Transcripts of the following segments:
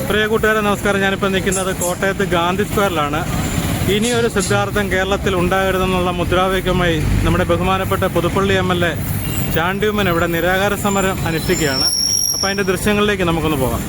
പ്രിയ കൂട്ടുകാരെ നമസ്കാരം. ഞാനിപ്പോൾ നിൽക്കുന്നത് കോട്ടയത്ത് ഗാന്ധി സ്ക്വയറിലാണ്. ഇനിയൊരു സിദ്ധാർത്ഥൻ കേരളത്തിൽ ഉണ്ടാകരുതെന്നുള്ള മുദ്രാവാക്യമായി നമ്മുടെ ബഹുമാനപ്പെട്ട പുതുപ്പള്ളി MLA ചാണ്ടി ഉമ്മൻ ഇവിടെ നിരാഹാര സമരം അനുഷ്ഠിക്കുകയാണ്. അപ്പോൾ അതിൻ്റെ ദൃശ്യങ്ങളിലേക്ക് നമുക്കൊന്ന് പോകാം.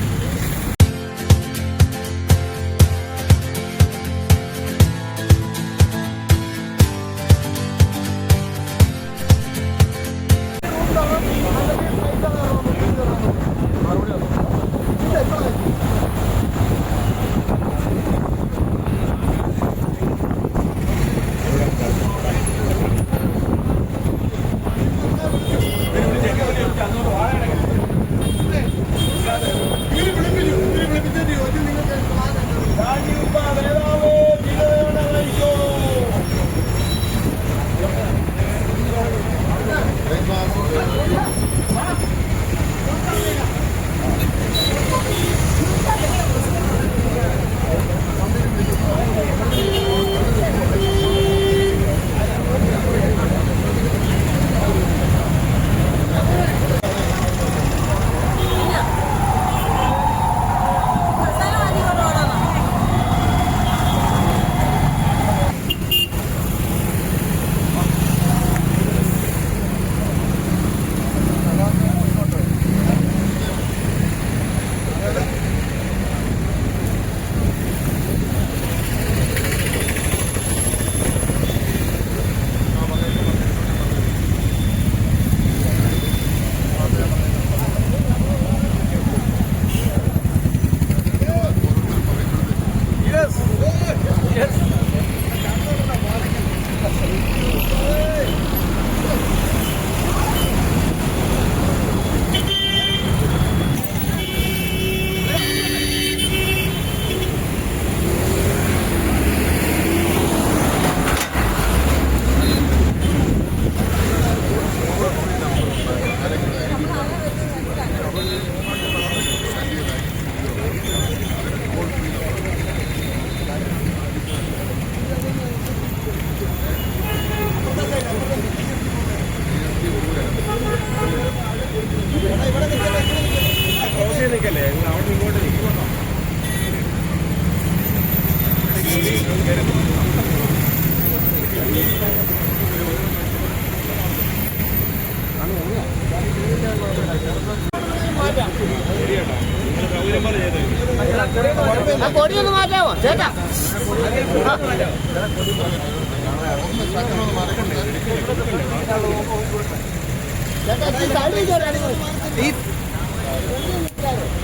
പൊടിയൊന്ന് മാറ്റാമോ ചേട്ടാ?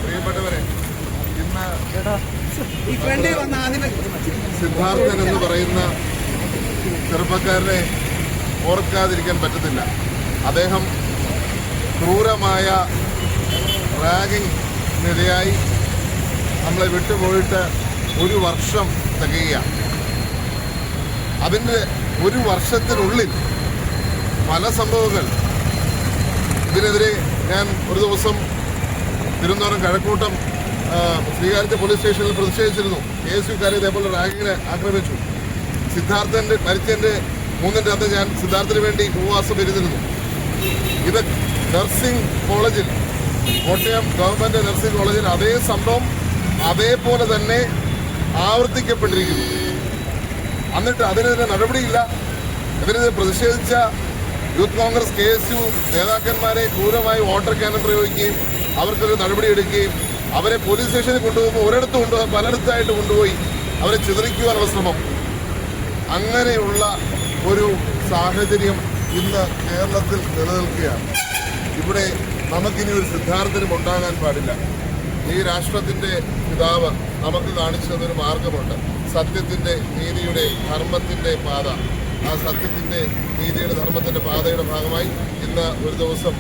പ്രിയപ്പെട്ടവരെ, ഇന്ന് സിദ്ധാർത്ഥൻ എന്ന് പറയുന്ന ചെറുപ്പക്കാരനെ ഓർക്കാതിരിക്കാൻ പറ്റത്തില്ല. അദ്ദേഹം ക്രൂരമായ റാഗിങ്ങിനിരയായി നമ്മളെ വിട്ടുപോയിട്ട് 1 വർഷം തികയുകയാണ്. അതിൻ്റെ 1 വർഷത്തിനുള്ളിൽ പല സംഭവങ്ങൾ ഇതിനെതിരെ ഞാൻ ഒരു ദിവസം തിരുവനന്തപുരം കഴക്കൂട്ടം ശ്രീകാര്യത്തെ പോലീസ് സ്റ്റേഷനിൽ പ്രതിഷേധിച്ചിരുന്നു. KSUക്കാരെ ഇതേപോലെ റാഗിങ്ങിനെ ആക്രമിച്ചു. സിദ്ധാർത്ഥൻ്റെ മരിച്ചതിൻ്റെ 3-ന്റെ അന്ന് ഞാൻ സിദ്ധാർത്ഥന് വേണ്ടി ഉപവാസം ഇരുന്നിരുന്നു. ഇത് നഴ്സിംഗ് കോളേജിൽ, കോട്ടയം ഗവൺമെൻറ് നഴ്സിംഗ് കോളേജിൽ അതേ സംഭവം അതേപോലെ തന്നെ ആവർത്തിക്കപ്പെട്ടിരിക്കുന്നു. എന്നിട്ട് അതിനെതിരെ നടപടിയില്ല. ഇതിനെതിരെ പ്രതിഷേധിച്ച യൂത്ത് കോൺഗ്രസ് KSU നേതാക്കന്മാരെ ക്രൂരമായി വാട്ടർ ക്യാനൺ പ്രയോഗിക്കുകയും അവർക്കൊരു നടപടിയെടുക്കുകയും അവരെ പോലീസ് സ്റ്റേഷനിൽ കൊണ്ടുപോകുമ്പോൾ ഒരിടത്ത് കൊണ്ടുപോയി പലയിടത്തായിട്ട് കൊണ്ടുപോയി അവരെ ചിതറിക്കുവാനുള്ള ശ്രമം. അങ്ങനെയുള്ള ഒരു സാഹചര്യം ഇന്ന് കേരളത്തിൽ നിലനിൽക്കുകയാണ്. ഇവിടെ നമുക്കിനി ഒരു സിദ്ധാർത്ഥനും ഉണ്ടാകാൻ പാടില്ല. ഈ രാഷ്ട്രത്തിൻ്റെ പിതാവ് നമുക്ക് കാണിച്ചു തന്നൊരു മാർഗമുണ്ട്. സത്യത്തിൻ്റെ, നീതിയുടെ, ധർമ്മത്തിൻ്റെ പാത. ആ സത്യത്തിൻ്റെ, നീതിയുടെ, ധർമ്മത്തിൻ്റെ പാതയുടെ ഭാഗമായി ഇന്ന് ഒരു ദിവസം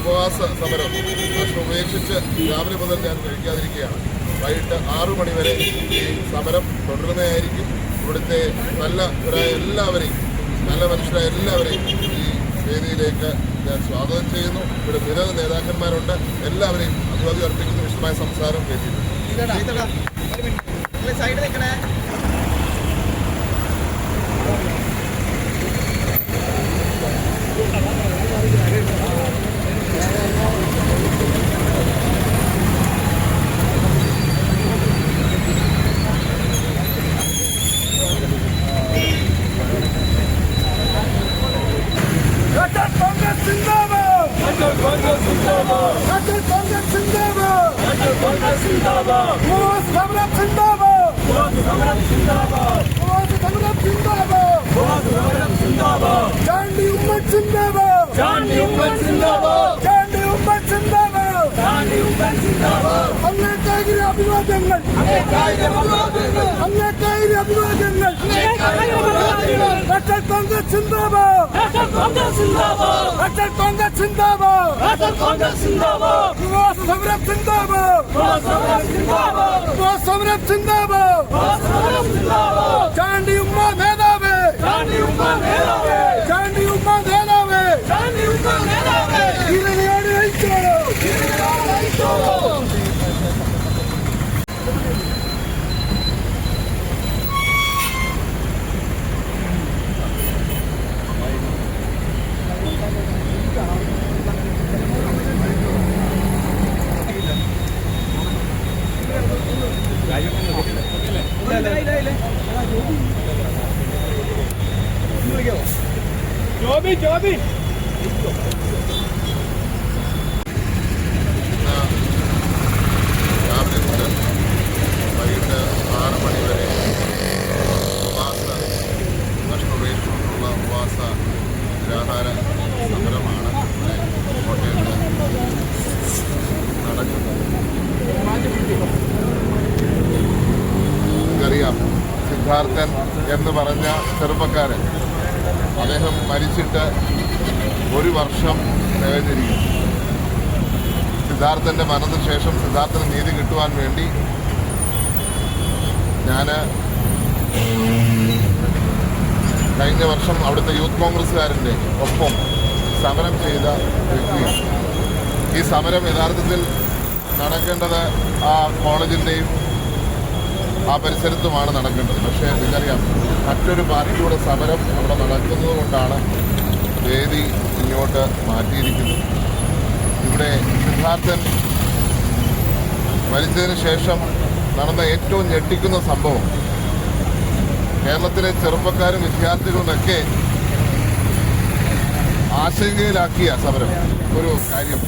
ഉപവാസ സമരം ഉപേക്ഷിച്ച് രാവിലെ മുതൽ ഞാൻ കഴിക്കാതിരിക്കുകയാണ്. വൈകിട്ട് 6 മണി വരെ ഈ സമരം തുടരുന്നതായിരിക്കും. ഇവിടുത്തെ എല്ലാവരെയും, നല്ല മനുഷ്യരായ എല്ലാവരെയും ഈ വേദിയിലേക്ക് ഞാൻ സ്വാഗതം ചെയ്യുന്നു. ഇവിടെ നിരവധി നേതാക്കന്മാരുണ്ട്. എല്ലാവരെയും അഭിവാദ്യം അർപ്പിക്കുന്ന വിശദമായ സംസാരം കേട്ടിട്ടുണ്ട്. സൈഡ് നിൽക്കണേ. അഭിവാദ്യങ്ങൾ. അടൽ കോൺഗ്രസ് സിന്ദാബാദ്. അടൽ കോൺഗ്രസ് സിന്ദാബാദ്. ഉപവാസ സമരം സിന്ദാബാദ്. ഉപവാസ സമരം സിന്ദാബാദ്. ചാണ്ടി ഉമ്മ നേതാവേ. ചാണ്ടി ഉമ്മ നേതാവേ. ഇരണിയോട് നയിച്ചോളൂ. ജോബി രാവിലെ മുതൽ വൈകിട്ട് 6 മണി വരെ ഭക്ഷണോപേക്ഷയുള്ള ഉപവാസ നിരാഹാര സമരമാണ് കോട്ടയത്ത് നടക്കുന്നത്. നമുക്കറിയാം, സിദ്ധാർത്ഥൻ എന്ന് പറഞ്ഞ ചെറുപ്പക്കാരൻ, അദ്ദേഹം മരിച്ചിട്ട് 1 വർഷം തികഞ്ഞിരിക്കുന്നു. സിദ്ധാർത്ഥൻ്റെ മരണത്തിന് ശേഷം സിദ്ധാർത്ഥന് നീതി കിട്ടുവാൻ വേണ്ടി ഞാൻ കഴിഞ്ഞ വർഷം അവിടുത്തെ യൂത്ത് കോൺഗ്രസ്സുകാരൻ്റെ ഒപ്പം സമരം ചെയ്ത വ്യക്തിയാണ്. ഈ സമരം യഥാർത്ഥത്തിൽ നടക്കേണ്ടത് ആ കോളേജിൻ്റെയും ആ പരിസരത്തുമാണ് നടക്കേണ്ടത്. പക്ഷേ നിങ്ങൾക്കറിയാം, മറ്റൊരു പാർട്ടിയുടെ സമരം അവിടെ നടക്കുന്നത് കൊണ്ടാണ് വേദി ഇങ്ങോട്ട് മാറ്റിയിരിക്കുന്നത്. ഇവിടെ സിദ്ധാർത്ഥൻ മരിച്ചതിന് ശേഷം നടന്ന ഏറ്റവും ഞെട്ടിക്കുന്ന സംഭവം, കേരളത്തിലെ ചെറുപ്പക്കാരും വിദ്യാർത്ഥികളുമൊക്കെ ആശങ്കയിലാക്കിയ സമരം ഒരു കാര്യം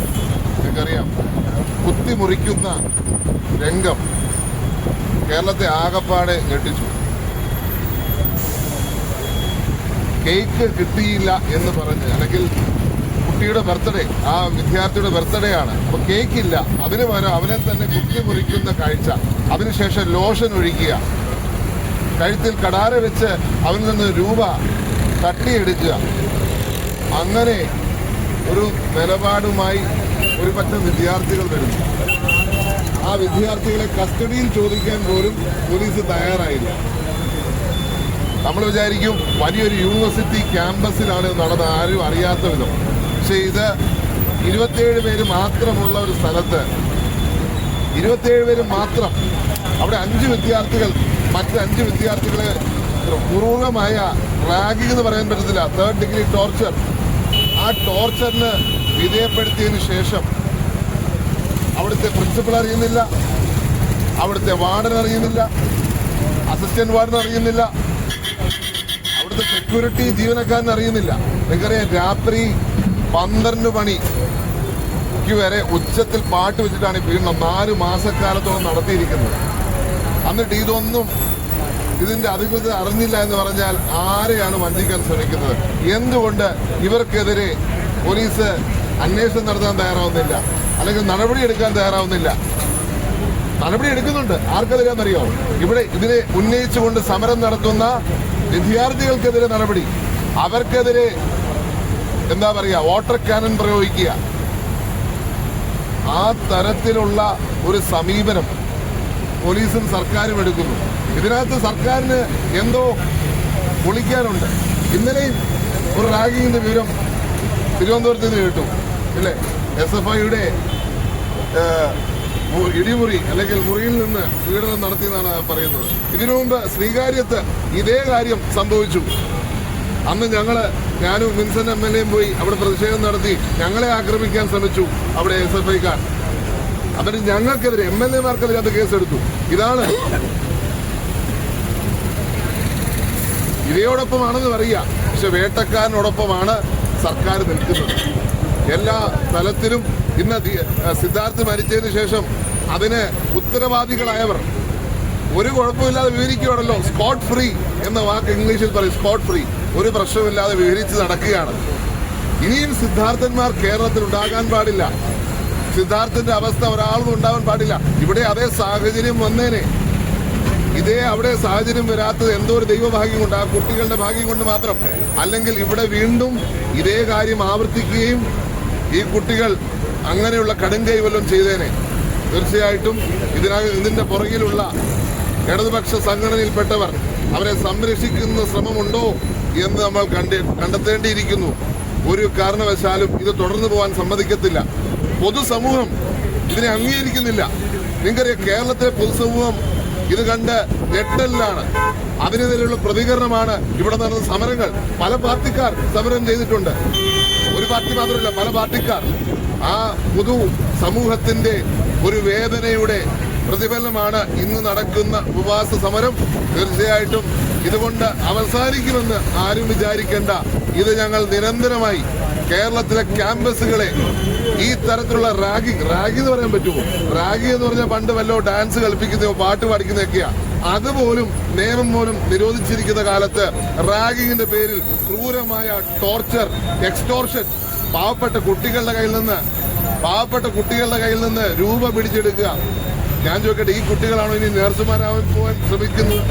നിങ്ങൾക്കറിയാം. കുത്തിമുറിക്കുന്ന രംഗം കേരളത്തെ ആകപ്പാടെ ഞെട്ടിച്ചു. കേക്ക് കിട്ടിയില്ല എന്ന് പറഞ്ഞ്, അല്ലെങ്കിൽ കുട്ടിയുടെ ബർത്ത്ഡേ, ആ വിദ്യാർത്ഥിയുടെ ബർത്ത്ഡേ ആണ്, അപ്പോൾ കേക്കില്ല, അതിന് പകരം അവനെ തന്നെ കുത്തിമുറിക്കുന്ന കാഴ്ച. അതിനുശേഷം ലോഷൻ ഒഴിക്കുക, കഴുത്തിൽ കടാര വെച്ച് അവനിൽ നിന്ന് രൂപ തട്ടിയെടുക്കുക. അങ്ങനെ ഒരു നിലപാടുമായി ഒരു പറ്റം വിദ്യാർത്ഥികൾ വരുന്നു. ആ വിദ്യാർത്ഥികളെ കസ്റ്റഡിയിൽ ചോദിക്കാൻ പോലും പോലീസ് തയ്യാറായില്ല. നമ്മൾ വിചാരിക്കും വലിയൊരു യൂണിവേഴ്സിറ്റി ക്യാമ്പസിലാണ് നടന്നത്, ആരും അറിയാത്ത വിധം. പക്ഷേ ഇത് 27 പേര് മാത്രമുള്ള ഒരു സ്ഥലത്ത് 27 പേര് മാത്രം, അവിടെ 5 വിദ്യാർത്ഥികൾ മറ്റ് 5 വിദ്യാർത്ഥികളെ ക്രൂരമായ റാഗിംഗ് എന്ന് പറയാൻ പറ്റത്തില്ല, 3rd ഡിഗ്രി ടോർച്ചർ, ആ ടോർച്ചറിന് വിധേയപ്പെടുത്തിയതിനു ശേഷം അവിടുത്തെ പ്രിൻസിപ്പൽ അറിയുന്നില്ല, അവിടുത്തെ വാർഡൻ അറിയുന്നില്ല, അസിസ്റ്റന്റ് വാർഡൻ അറിയുന്നില്ല, അവിടുത്തെ സെക്യൂരിറ്റി ജീവനക്കാരൻ അറിയുന്നില്ല. നിങ്ങൾക്കറിയാം, രാത്രി 12 മണിക്ക് വരെ ഉച്ചത്തിൽ പാട്ട് വെച്ചിട്ടാണ് ഈ പീഡനം 4 മാസക്കാലത്തോളം നടത്തിയിരിക്കുന്നത്. എന്നിട്ട് ഇതൊന്നും ഇതിന്റെ അധികൃതർ അറിഞ്ഞില്ല എന്ന് പറഞ്ഞാൽ ആരെയാണ് വഞ്ചിക്കാൻ ശ്രമിക്കുന്നത്? എന്തുകൊണ്ട് ഇവർക്കെതിരെ പോലീസ് അന്വേഷണം നടത്താൻ തയ്യാറാവുന്നില്ല, അല്ലെങ്കിൽ നടപടിയെടുക്കാൻ തയ്യാറാവുന്നില്ല? നടപടി എടുക്കുന്നുണ്ട്. ആർക്കെതിരെയാണെന്നറിയോ? ഇവിടെ ഇതിനെ ഉന്നയിച്ചുകൊണ്ട് സമരം നടത്തുന്ന വിദ്യാർത്ഥികൾക്കെതിരെ നടപടി, അവർക്കെതിരെ എന്താ പറയുക, വാട്ടർ കാനൺ പ്രയോഗിക്കുക. ആ തരത്തിലുള്ള ഒരു സമീപനം പോലീസും സർക്കാരും എടുക്കുന്നു. ഇതിനകത്ത് സർക്കാരിന് എന്തോ പൊളിക്കാനുണ്ട്. ഇന്നലെയും ഒരു റാഗിങ്ങിന്റെ വിവരം തിരുവനന്തപുരത്ത് നിന്ന് കേട്ടു, ഇല്ലേ? SFIയുടെ ഇടിമുറി അല്ലെങ്കിൽ മുറിയിൽ നിന്ന് പീഡനം നടത്തിയെന്നാണ് പറയുന്നത്. ഇതിനു മുമ്പ് ശ്രീകാര്യത്ത് ഇതേ കാര്യം സംഭവിച്ചു. അന്ന് ഞാനും വിൻസെന്റ് MLA പോയി അവിടെ പ്രതിഷേധം നടത്തി. ഞങ്ങളെ ആക്രമിക്കാൻ ശ്രമിച്ചു അവിടെ SFIക്കാർ. അവർ ഞങ്ങൾക്കെതിരെ MLA-മാർക്കെതിരെ അത് കേസെടുത്തു. ഇതാണ് ഇതയോടൊപ്പമാണെന്ന് പറയുക. പക്ഷെ വേട്ടക്കാരനോടൊപ്പമാണ് സർക്കാർ നിൽക്കുന്നത് എല്ലാ തലത്തിലും. ഇന്ന് സിദ്ധാർത്ഥ് മരിച്ചതിന് ശേഷം അതിന് ഉത്തരവാദികളായവർ ഒരു കുഴപ്പമില്ലാതെ വിവരിക്കുകയാണല്ലോ. സ്പോട്ട് ഫ്രീ എന്ന വാക്ക് ഇംഗ്ലീഷിൽ പറയും. സ്പോട്ട് ഫ്രീ, ഒരു പ്രശ്നമില്ലാതെ വിവരിച്ച് നടക്കുകയാണ്. ഇനിയും സിദ്ധാർത്ഥന്മാർ കേരളത്തിൽ ഉണ്ടാകാൻ പാടില്ല. സിദ്ധാർത്ഥന്റെ അവസ്ഥ ഒരാളും ഉണ്ടാവാൻ പാടില്ല. ഇവിടെ അതേ സാഹചര്യം വന്നേനെ. അവിടെ സാഹചര്യം വരാത്തത് എന്തോ ഒരു ദൈവഭാഗ്യം കൊണ്ട്, ആ കുട്ടികളുടെ ഭാഗ്യം കൊണ്ട് മാത്രം. അല്ലെങ്കിൽ ഇവിടെ വീണ്ടും ഇതേ കാര്യം ആവർത്തിക്കുകയും ഈ കുട്ടികൾ അങ്ങനെയുള്ള കടുങ്കൈ വല്ലതും ചെയ്തേനെ. തീർച്ചയായിട്ടും ഇതിന്റെ പുറകിലുള്ള ഇടതുപക്ഷ സംഘടനയിൽപ്പെട്ടവർ അവരെ സംരക്ഷിക്കുന്ന ശ്രമമുണ്ടോ എന്ന് നമ്മൾ കണ്ടെത്തേണ്ടിയിരിക്കുന്നു. ഒരു കാരണവശാലും ഇത് തുടർന്നു പോകാൻ സമ്മതിക്കത്തില്ല. പൊതുസമൂഹം ഇതിനെ അംഗീകരിക്കുന്നില്ല. നിങ്ങൾക്കറിയാം, കേരളത്തിലെ പൊതുസമൂഹം ഇത് കണ്ട് ഞെട്ടലിലാണ്. അതിനെതിരെയുള്ള പ്രതികരണമാണ് ഇവിടെ നടന്ന സമരങ്ങൾ. പല പാർട്ടിക്കാർ സമരം ചെയ്തിട്ടുണ്ട്. ഒരു പാർട്ടി മാത്രമല്ല, പല പാർട്ടിക്കാർ. ആ പൊതു സമൂഹത്തിന്റെ ഒരു വേദനയുടെ പ്രതിഫലനമാണ് ഇന്ന് നടക്കുന്ന ഉപവാസ സമരം. തീർച്ചയായിട്ടും ഇതുകൊണ്ട് അവസാനിക്കുമെന്ന് ആരും വിചാരിക്കേണ്ട. ഇത് ഞങ്ങൾ നിരന്തരമായി കേരളത്തിലെ ക്യാമ്പസുകളെ ഈ തരത്തിലുള്ള റാഗിങ് എന്ന് പറയാൻ പറ്റുമോ? റാഗിങ് എന്ന് പറഞ്ഞാൽ പണ്ട് വല്ലോ ഡാൻസ് കളിപ്പിക്കുന്നതോ പാട്ട് പാടിക്കുന്നതൊക്കെയാ. അതുപോലും നിയമം പോലും നിരോധിച്ചിരിക്കുന്ന കാലത്ത് റാഗിങ്ങിന്റെ പേരിൽ ക്രൂരമായ ടോർച്ചർ, എക്സ്റ്റോർഷൻ പാവപ്പെട്ട കുട്ടികളുടെ കയ്യിൽ നിന്ന് രൂപ പിടിച്ചെടുക്കുക. ഞാൻ ചോദിക്കട്ടെ, ഈ കുട്ടികളാണോ ഇനി നേഴ്സുമാരാവാൻ പോകാൻ ശ്രമിക്കുന്നത്?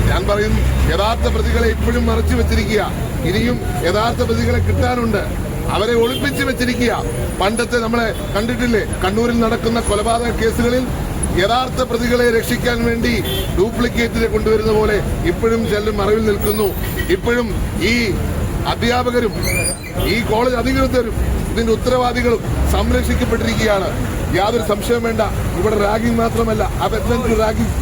ഞാൻ പറയും, യഥാർത്ഥ പ്രതികളെ ഇപ്പോഴും മറച്ചു വെച്ചിരിക്കുക. ഇനിയും യഥാർത്ഥ പ്രതികളെ കിട്ടാനുണ്ട്. അവരെ ഒളിപ്പിച്ച് വെച്ചിരിക്കുക. പണ്ടത്തെ നമ്മളെ കണ്ടിട്ടില്ലേ, കണ്ണൂരിൽ നടക്കുന്ന കൊലപാതക കേസുകളിൽ യഥാർത്ഥ പ്രതികളെ രക്ഷിക്കാൻ വേണ്ടി ഡ്യൂപ്ലിക്കേറ്റിനെ കൊണ്ടുവരുന്ന പോലെ ഇപ്പോഴും ചിലർ മറവിൽ നിൽക്കുന്നു. ഇപ്പോഴും ഈ അധ്യാപകരും ഈ കോളേജ് അധികൃതരും ഇതിന്റെ ഉത്തരവാദികളും സംരക്ഷിക്കപ്പെട്ടിരിക്കുകയാണ്. യാതൊരു സംശയം വേണ്ട. ഇവിടെ റാഗിംഗ് മാത്രമല്ല, അബദ്ധത്തിൽ റാഗിംഗ്,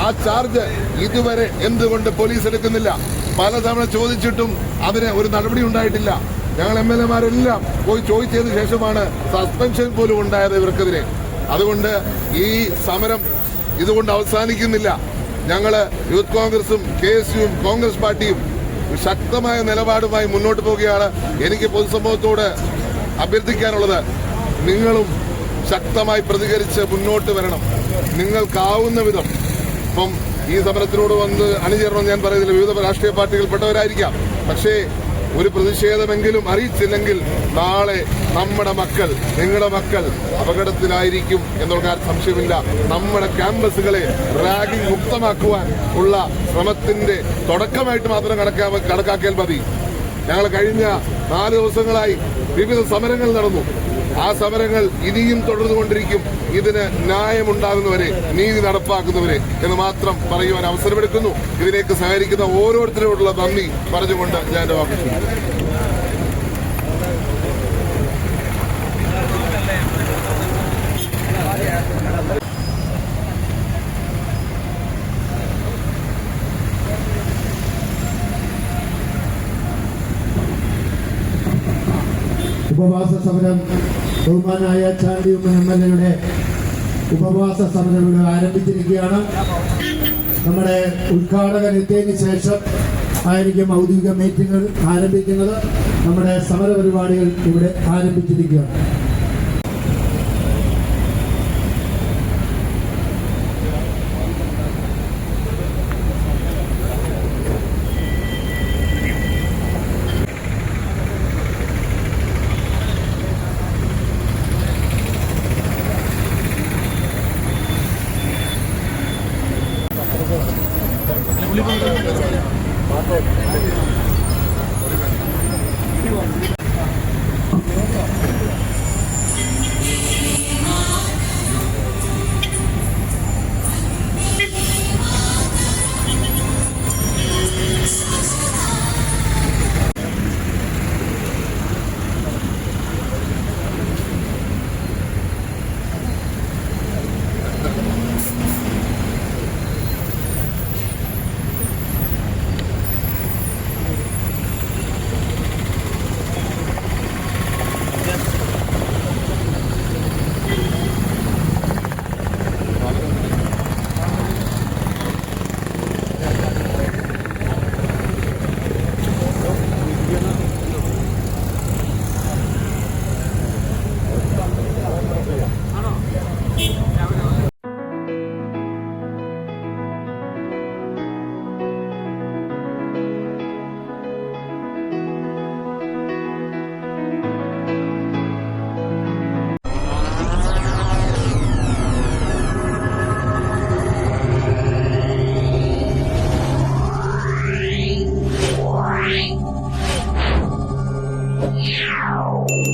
ആ ചാർജ് ഇതുവരെ എന്തുകൊണ്ട് പോലീസ് എടുക്കുന്നില്ല? പലതവണ ചോദിച്ചിട്ടും അതിന് ഒരു നടപടി ഉണ്ടായിട്ടില്ല. ഞങ്ങൾ MLA-മാരെല്ലാം പോയി ചോദിച്ചതിന് ശേഷമാണ് സസ്പെൻഷൻ പോലും ഉണ്ടായത് ഇവർക്കെതിരെ. അതുകൊണ്ട് ഈ സമരം ഇതുകൊണ്ട് അവസാനിക്കുന്നില്ല. ഞങ്ങള് യൂത്ത് കോൺഗ്രസും KSUവും കോൺഗ്രസ് പാർട്ടിയും ശക്തമായ നിലപാടുമായി മുന്നോട്ട് പോവുകയാണ്. എനിക്ക് പൊതുസമൂഹത്തോട് അഭ്യർത്ഥിക്കാനുള്ളത്, നിങ്ങളും ശക്തമായി പ്രതികരിച്ച് മുന്നോട്ട് വരണം. നിങ്ങൾക്കാവുന്ന വിധം. ഇപ്പം ഈ സമരത്തിനോട് വന്ന് അണിചേരണം ഞാൻ പറയുന്നില്ല, വിവിധ രാഷ്ട്രീയ പാർട്ടികൾപ്പെട്ടവരായിരിക്കാം. പക്ഷേ ഒരു പ്രതിഷേധമെങ്കിലും അറിയിച്ചില്ലെങ്കിൽ നാളെ നമ്മുടെ മക്കൾ, നിങ്ങളുടെ മക്കൾ അപകടത്തിലായിരിക്കും എന്നുള്ള കാര്യം സംശയമില്ല. നമ്മുടെ ക്യാമ്പസുകളെ റാഗിംഗ് മുക്തമാക്കുവാൻ ഉള്ള ശ്രമത്തിന്റെ തുടക്കമായിട്ട് മാത്രം കണക്കാക്കിയാൽ മതി. ഞങ്ങൾ കഴിഞ്ഞ 4 ദിവസങ്ങളായി വിവിധ സമരങ്ങൾ നടന്നു. ആ സമരങ്ങൾ ഇനിയും തുടർന്നുകൊണ്ടിരിക്കും. ഇതിന് ന്യായമുണ്ടാകുന്നവരെ, നീതി നടപ്പാക്കുന്നവരെ എന്ന് മാത്രം പറയുവാൻ അവസരമെടുക്കുന്നു. ഇതിലേക്ക് സഹകരിക്കുന്ന ഓരോരുത്തരോടുള്ള നന്ദി പറഞ്ഞുകൊണ്ട് ഞാൻ എന്റെ വാക്ക് ഉപവാസ സമരം ബഹുമാനായ ചാണ്ടിയുമ്മൻ MLA-യുടെ ഉപവാസ സമരം ഇവിടെ ആരംഭിച്ചിരിക്കുകയാണ്. നമ്മുടെ ഉദ്ഘാടകൻ എത്തിയതിന് ശേഷം ആയിരിക്കും ഔദ്യോഗിക മീറ്റിംഗുകൾ ആരംഭിക്കുന്നത്. നമ്മുടെ സമര പരിപാടികൾ ഇവിടെ ആരംഭിച്ചിരിക്കുകയാണ്. നേതാവേ